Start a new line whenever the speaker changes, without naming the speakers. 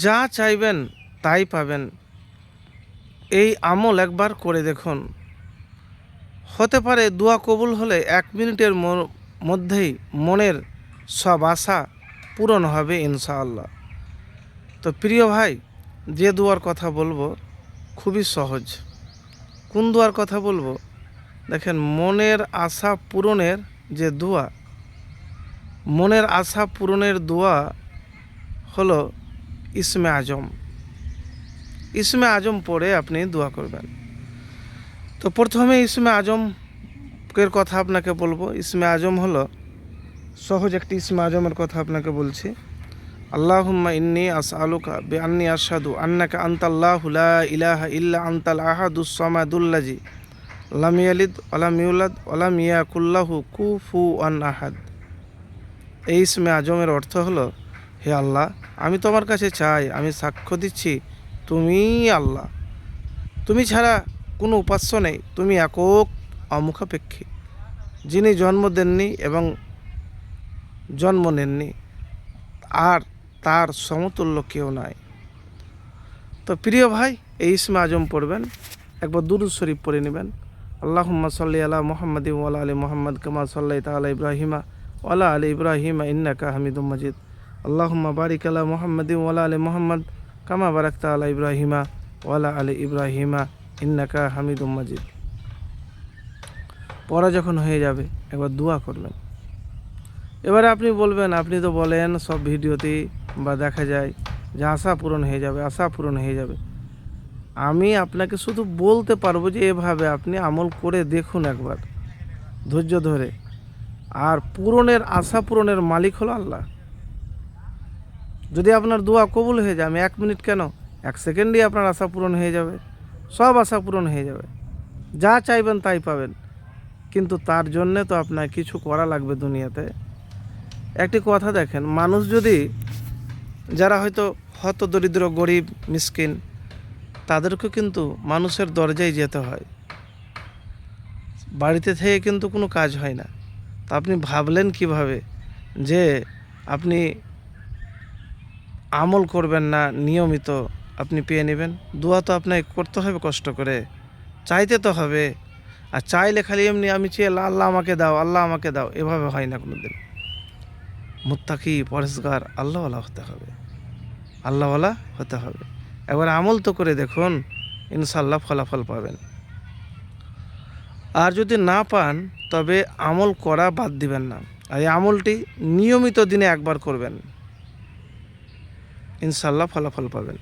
যা চাইবেন তাই পাবেন। এই আমল একবার করে দেখুন। হতে পারে দোয়া কবুল হলে 1 মিনিটের মধ্যেই মনের সব আশা পূরণ হবে ইনশাআল্লাহ। তো প্রিয় ভাই, যে দোয়ার কথা বলবো খুবই সহজ। কোন দোয়ার কথা বলবো? দেখেন, মনের আশা পূরণের যে দোয়া, মনের আশা পূরণের দোয়া হলো ইসমে আজম। ইসমে আজম পড়ে আপনি দোয়া করবেন। তো প্রথমে ইসমে আজমের কথা আপনাকে বলবো। ইসমে আজম হলো সহজ একটি ইসমে আজমের কথা আপনাকে বলছি। আল্লাহুম্মা ইন্নী আসআলুকা বিআন্নী আশহাদু আন্নাকা আনতাল্লাহু লা ইলাহা ইল্লা আনতাল আহাদুস সামাদুল্লাযী লাম ইয়ালিদ ওয়া লাম ইউলাদ ওয়া লাম ইয়াকুল লাহু কুফুওয়ান আহাদ। এই ইসমে আজমের অর্থ হলো, হে আল্লাহ, আমি তোমার কাছে চাই, আমি সাক্ষ্য দিচ্ছি তুমিই আল্লাহ, তুমি ছাড়া কোনো উপাস্য নেই, তুমি একক অমুখাপেক্ষী, যিনি জন্ম দেননি এবং জন্ম নেননি, আর তার সমতুল্য কেউ নাই। তো প্রিয় ভাই, এই ইসমে আজম পড়বেন, একবার দুরূদ শরীফ পড়ে নেবেন। আল্লাহুম্মা সাল্লি আলা মুহাম্মাদিন ওয়া আলা আলি মুহাম্মাদ কামা সাল্লাইতা আলা ইব্রাহিমা ওয়া আলা আলি ইব্রাহিমা ইন্নাকা হামিদুম মাজিদ। আল্লাহুম্মা বারিক আলা মুহাম্মাদিন ওয়া আলা আলি মুহাম্মাদ কামা বারাকতা আলা ইব্রাহিমা ওয়া আলা আলি ইব্রাহিমা ইন্নাকা হামিদুম মাজিদ। পড়া যখন হয়ে যাবে একবার দোয়া করবেন। এবারে আপনি বলবেন, আপনি তো বলেন সব ভিডিওতেই বা দেখা যায় যে আশা পূরণ হয়ে যাবে, আশা পূরণ হয়ে যাবে। আমি আপনাকে শুধু বলতে পারবো যে এভাবে আপনি আমল করে দেখুন একবার ধৈর্য ধরে। আর পূরণের, আশা পূরণের মালিক হলো আল্লাহ। যদি আপনার দোয়া কবুল হয়ে যায়, আমি 1 মিনিট কেন, 1 সেকেন্ডেই আপনার আশা পূরণ হয়ে যাবে, সব আশা পূরণ হয়ে যাবে, যা চাইবেন তাই পাবেন। কিন্তু তার জন্যে তো আপনার কিছু করা লাগবে দুনিয়াতে। একটি কথা দেখেন, মানুষ যদি, যারা হয়তো হতদরিদ্র, গরিব, মিসকিন, তাদেরকে কিন্তু মানুষের দরজায় যেতে হয়, বাড়িতে থেকে কিন্তু কোনো কাজ হয় না। তা আপনি ভাবলেন কিভাবে যে আপনি আমল করবেন না, নিয়মিত আপনি পেয়ে নেবেন? দোয়া তো আপনাকে করতে হবে কষ্ট করে, চাইতে তো হবে। আর চাইলে খালি এমনি আমি চেয়ে আল্লাহ আমাকে দাও, আল্লাহ আমাকে দাও, এভাবে হয় না কোনো দিন। মুত্তাকি, পরেশগার, আল্লাহওয়ালা হতে হবে, আল্লাহওয়ালা হতে হবে। একবার আমল তো করে দেখুন, ইনশাল্লাহ ফলাফল পাবেন। আর যদি না পান তবে আমল করা বাদ দিবেন না, আর এই আমলটি নিয়মিত দিনে একবার করবেন, ইনশাল্লাহ ফলাফল পাবেন।